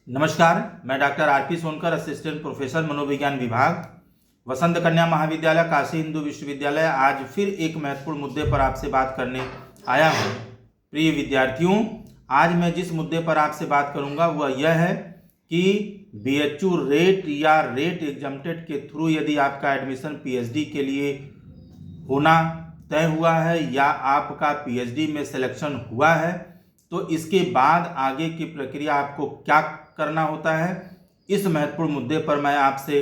नमस्कार, मैं doctor R P Sonkar, assistant professor मनोविज्ञान विभाग, वसंत कन्या महाविद्यालय, काशी हिंदू विश्वविद्यालय। आज फिर एक महत्वपूर्ण मुद्दे पर आपसे बात करने आया हूँ। प्रिय विद्यार्थियों, आज मैं जिस मुद्दे पर आपसे बात करूँगा वह यह है कि बीएचयू रेट या रेट एग्जम्प्टेड के थ्रू यदि आपका एडमिशन पीएचडी के लिए होना तय हुआ है या आपका पीएचडी में सिलेक्शन हुआ है, तो इसके बाद आगे की प्रक्रिया आपको क्या करना होता है, इस महत्वपूर्ण मुद्दे पर मैं आपसे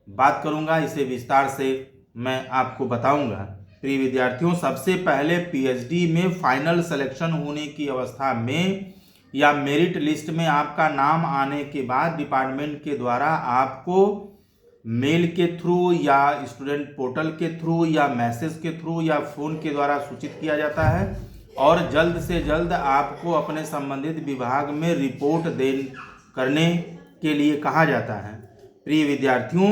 बात करूंगा। इसे विस्तार से मैं आपको बताऊंगा। प्रिय विद्यार्थियों, सबसे पहले पीएचडी में फाइनल सिलेक्शन होने की अवस्था में या मेरिट लिस्ट में आपका नाम आने के बाद डिपार्टमेंट के द्वारा आपको मेल के थ्रू या स्टूडेंट पोर्टल के थ्रू या मैसेज के थ्रू या फ़ोन के द्वारा सूचित किया जाता है और जल्द से जल्द आपको अपने संबंधित विभाग में रिपोर्ट करने के लिए कहा जाता है। प्रिय विद्यार्थियों,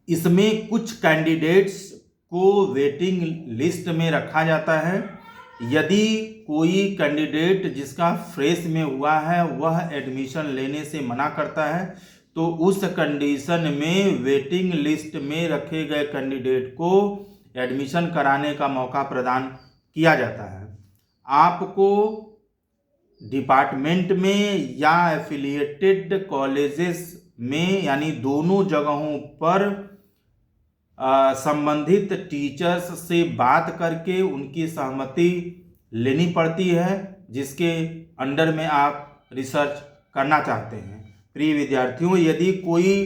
इसमें कुछ कैंडिडेट्स को वेटिंग लिस्ट में रखा जाता है। यदि कोई कैंडिडेट जिसका फ्रेश में हुआ है वह एडमिशन लेने से मना करता है तो उस कंडीशन में वेटिंग लिस्ट में रखे गए कैंडिडेट को एडमिशन कराने का मौका प्रदान किया जाता है। आपको डिपार्टमेंट में या एफिलिएटेड कॉलेजेस में यानी दोनों जगहों पर संबंधित टीचर्स से बात करके उनकी सहमति लेनी पड़ती है जिसके अंडर में आप रिसर्च करना चाहते हैं। प्रिय विद्यार्थियों, यदि कोई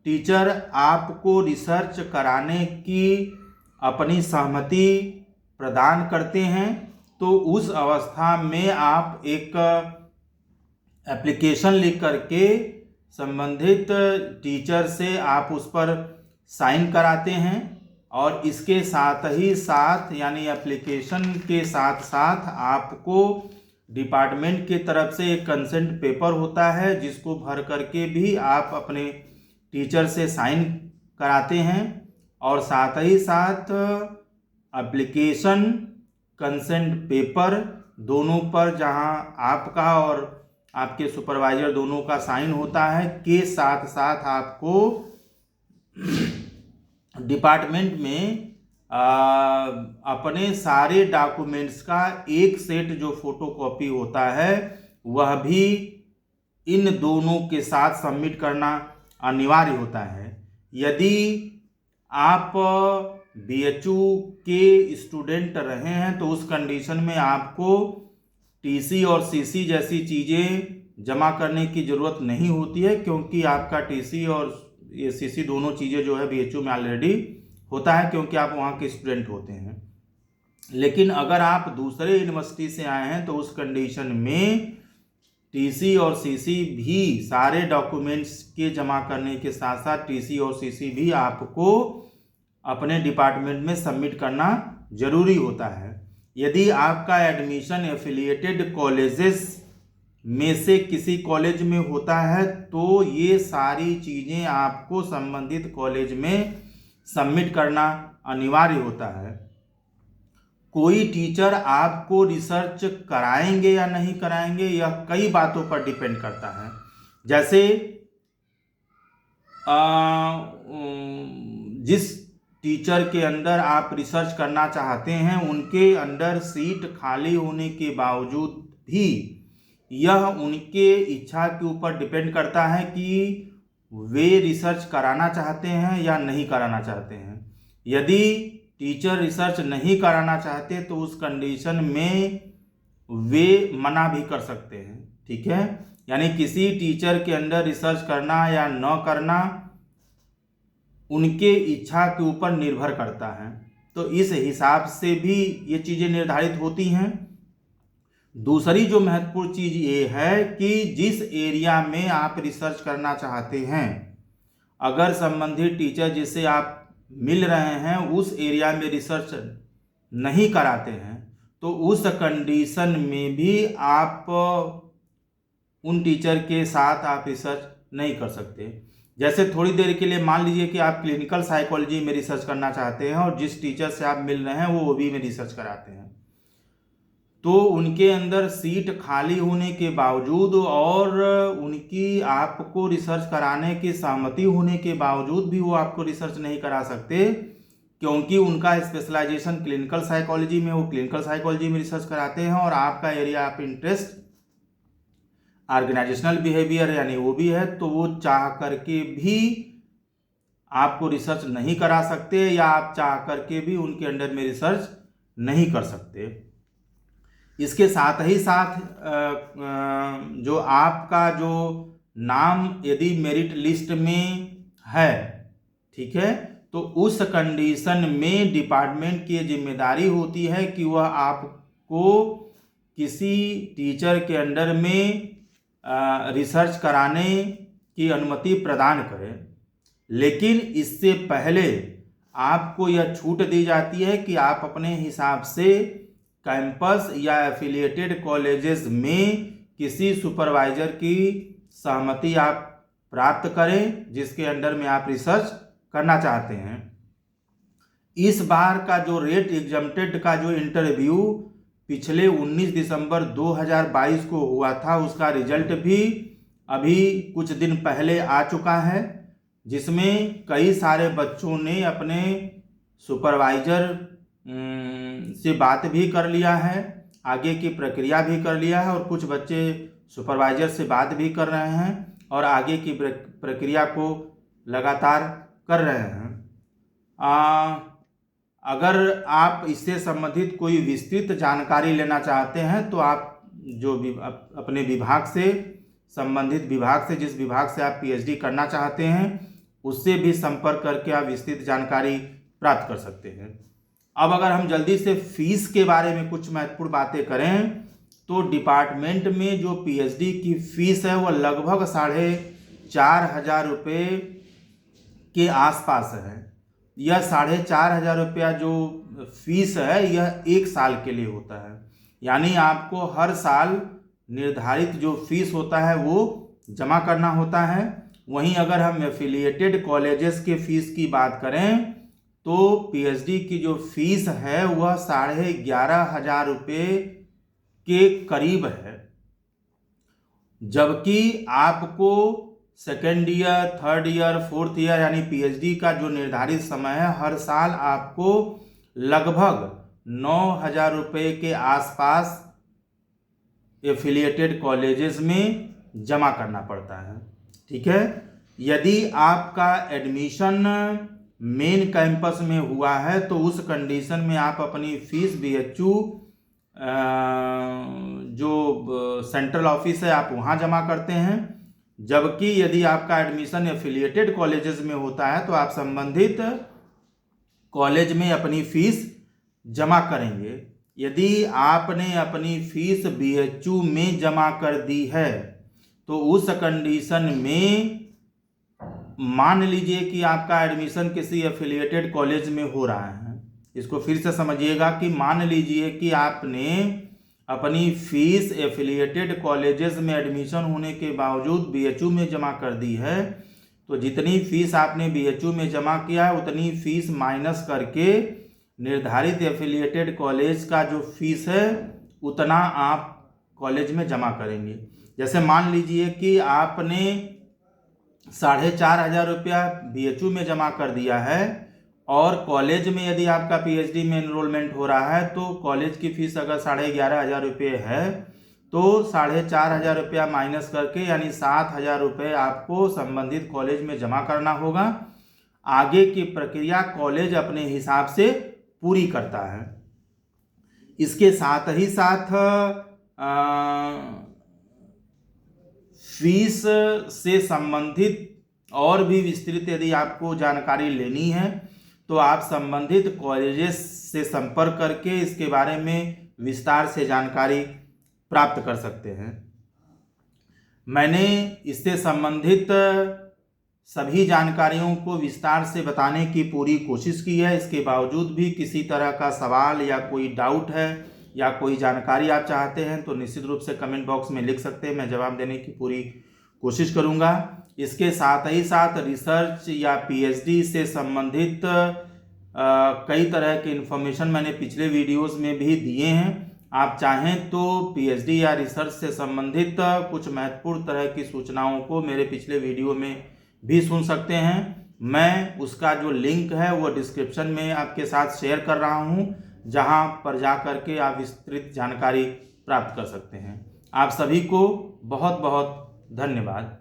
टीचर आपको रिसर्च कराने की अपनी सहमति प्रदान करते हैं तो उस अवस्था में आप एक एप्लीकेशन लिख करके संबंधित टीचर से आप उस पर साइन कराते हैं और इसके साथ ही साथ यानी एप्लीकेशन के साथ साथ आपको डिपार्टमेंट की तरफ से एक कंसेंट पेपर होता है जिसको भर करके भी आप अपने टीचर से साइन कराते हैं और साथ ही साथ एप्लीकेशन कंसेंट पेपर दोनों पर जहां आपका और आपके सुपरवाइजर दोनों का साइन होता है के साथ साथ आपको डिपार्टमेंट में अपने सारे डॉक्यूमेंट्स का एक सेट जो फोटोकॉपी होता है वह भी इन दोनों के साथ सबमिट करना अनिवार्य होता है। यदि आप बीएचयू के स्टूडेंट रहे हैं तो उस कंडीशन में आपको टीसी और सीसी जैसी चीज़ें जमा करने की ज़रूरत नहीं होती है क्योंकि आपका टीसी और ये सीसी दोनों चीज़ें जो है बीएचयू में ऑलरेडी होता है क्योंकि आप वहाँ के स्टूडेंट होते हैं। लेकिन अगर आप दूसरे यूनिवर्सिटी से आए हैं तो उस कंडीशन में टीसी और सीसी भी सारे डॉक्यूमेंट्स के जमा करने के साथ साथ टीसी और सीसी भी आपको अपने डिपार्टमेंट में सबमिट करना जरूरी होता है। यदि आपका एडमिशन एफिलिएटेड कॉलेजेस में से किसी कॉलेज में होता है तो ये सारी चीज़ें आपको संबंधित कॉलेज में सबमिट करना अनिवार्य होता है। कोई टीचर आपको रिसर्च कराएंगे या नहीं कराएंगे यह कई बातों पर डिपेंड करता है। जैसे जिस टीचर के अंदर आप रिसर्च करना चाहते हैं उनके अंडर सीट खाली होने के बावजूद भी यह उनके इच्छा के ऊपर डिपेंड करता है कि वे रिसर्च कराना चाहते हैं या नहीं कराना चाहते हैं। यदि टीचर रिसर्च नहीं कराना चाहते तो उस कंडीशन में वे मना भी कर सकते हैं। ठीक है, यानी किसी टीचर के अंदर रिसर्च करना या न करना उनके इच्छा के ऊपर निर्भर करता है। तो इस हिसाब से भी ये चीज़ें निर्धारित होती हैं। दूसरी जो महत्वपूर्ण चीज़ ये है कि जिस एरिया में आप रिसर्च करना चाहते हैं अगर संबंधित टीचर जिससे आप मिल रहे हैं उस एरिया में रिसर्च नहीं कराते हैं तो उस कंडीशन में भी आप उन टीचर के साथ आप रिसर्च नहीं कर सकते। जैसे थोड़ी देर के लिए मान लीजिए कि आप क्लिनिकल साइकोलॉजी में रिसर्च करना चाहते हैं और जिस टीचर से आप मिल रहे हैं वो ओबी में रिसर्च कराते हैं तो उनके अंदर सीट खाली होने के बावजूद और उनकी आपको रिसर्च कराने की सहमति होने के बावजूद भी वो आपको रिसर्च नहीं करा सकते, क्योंकि उनका स्पेशलाइजेशन क्लिनिकल साइकोलॉजी में, वो क्लिनिकल साइकोलॉजी में रिसर्च कराते हैं और आपका area of interest organisational behaviour यानी वो भी है, तो वो चाह करके भी आपको रिसर्च नहीं करा सकते या आप चाह करके भी उनके अंडर में रिसर्च नहीं कर सकते। इसके साथ ही साथ जो आपका जो नाम यदि मेरिट लिस्ट में है, ठीक है, तो उस कंडीशन में डिपार्टमेंट की जिम्मेदारी होती है कि वह आपको किसी टीचर के अंडर में रिसर्च कराने की अनुमति प्रदान करे। लेकिन इससे पहले आपको यह छूट दी जाती है कि आप अपने हिसाब से कैंपस या एफिलिएटेड कॉलेजेस में किसी सुपरवाइजर की सहमति आप प्राप्त करें जिसके अंडर में आप रिसर्च करना चाहते हैं। इस बार का जो रेट एग्जम्प्टेड का जो इंटरव्यू पिछले 19 दिसंबर 2022 को हुआ था, उसका रिजल्ट भी अभी कुछ दिन पहले आ चुका है, जिसमें कई सारे बच्चों ने अपने सुपरवाइजर से बात भी कर लिया है, आगे की प्रक्रिया भी कर लिया है और कुछ बच्चे सुपरवाइजर से बात भी कर रहे हैं और आगे की प्रक्रिया को लगातार कर रहे हैं। अगर आप इससे संबंधित कोई विस्तृत जानकारी लेना चाहते हैं तो आप जो अपने विभाग से, संबंधित विभाग से, जिस विभाग से आप पीएचडी करना चाहते हैं उससे भी संपर्क करके आप विस्तृत जानकारी प्राप्त कर सकते हैं। अब अगर हम जल्दी से फीस के बारे में कुछ महत्वपूर्ण बातें करें तो डिपार्टमेंट में जो पीएचडी की फीस है वह लगभग 4,500 रुपये के आसपास है। यह 4,500 रुपया जो फीस है यह 1 साल के लिए होता है, यानी आपको हर साल निर्धारित जो फीस होता है वो जमा करना होता है। वहीं अगर हम एफिलिएटेड कॉलेजेस के फीस की बात करें तो पीएचडी की जो फीस है वह 11,500 रुपये के करीब है, जबकि आपको second year, third year, fourth year यानी पीएचडी का जो निर्धारित समय है हर साल आपको लगभग 9,000 रुपये के आसपास एफिलिएटेड कॉलेजेस में जमा करना पड़ता है। ठीक है, यदि आपका एडमिशन मेन कैंपस में हुआ है तो उस कंडीशन में आप अपनी फीस बीएचयू जो सेंट्रल ऑफिस है आप वहाँ जमा करते हैं, जबकि यदि आपका एडमिशन एफिलिएटेड कॉलेजेस में होता है तो आप संबंधित कॉलेज में अपनी फीस जमा करेंगे। यदि आपने अपनी फीस बीएचयू में जमा कर दी है तो उस कंडीशन में मान लीजिए कि आपका एडमिशन किसी एफिलिएटेड कॉलेज में हो रहा है, इसको फिर से समझिएगा कि मान लीजिए कि आपने अपनी फीस एफिलिएटेड कॉलेजेस में एडमिशन होने के बावजूद बीएचयू में जमा कर दी है, तो जितनी फीस आपने बीएचयू में जमा किया है उतनी फीस माइनस करके निर्धारित एफिलिएटेड कॉलेज का जो फीस है उतना आप कॉलेज में जमा करेंगे। जैसे मान लीजिए कि आपने 4,500 रुपया बीएचयू में जमा कर दिया है और कॉलेज में यदि आपका पीएचडी में एनरोलमेंट हो रहा है तो कॉलेज की फीस अगर 11,500 रुपये है तो 4,500 रुपया माइनस करके यानी 7,000 रुपये आपको संबंधित कॉलेज में जमा करना होगा। आगे की प्रक्रिया कॉलेज अपने हिसाब से पूरी करता है। इसके साथ ही साथ फीस से संबंधित और भी विस्तृत यदि आपको जानकारी लेनी है तो आप संबंधित कॉलेजेस से संपर्क करके इसके बारे में विस्तार से जानकारी प्राप्त कर सकते हैं। मैंने इससे संबंधित सभी जानकारियों को विस्तार से बताने की पूरी कोशिश की है। इसके बावजूद भी किसी तरह का सवाल या कोई डाउट है या कोई जानकारी आप चाहते हैं तो निश्चित रूप से कमेंट बॉक्स में लिख सकते हैं, मैं जवाब देने की पूरी कोशिश करूंगा। इसके साथ ही साथ रिसर्च या पीएचडी से संबंधित कई तरह के इन्फॉर्मेशन मैंने पिछले वीडियोस में भी दिए हैं। आप चाहें तो पीएचडी या रिसर्च से संबंधित कुछ महत्वपूर्ण तरह की सूचनाओं को मेरे पिछले वीडियो में भी सुन सकते हैं। मैं उसका जो लिंक है वो डिस्क्रिप्शन में आपके साथ शेयर कर रहा हूं, जहां पर जा करके आप विस्तृत जानकारी प्राप्त कर सकते हैं। आप सभी को बहुत बहुत धन्यवाद।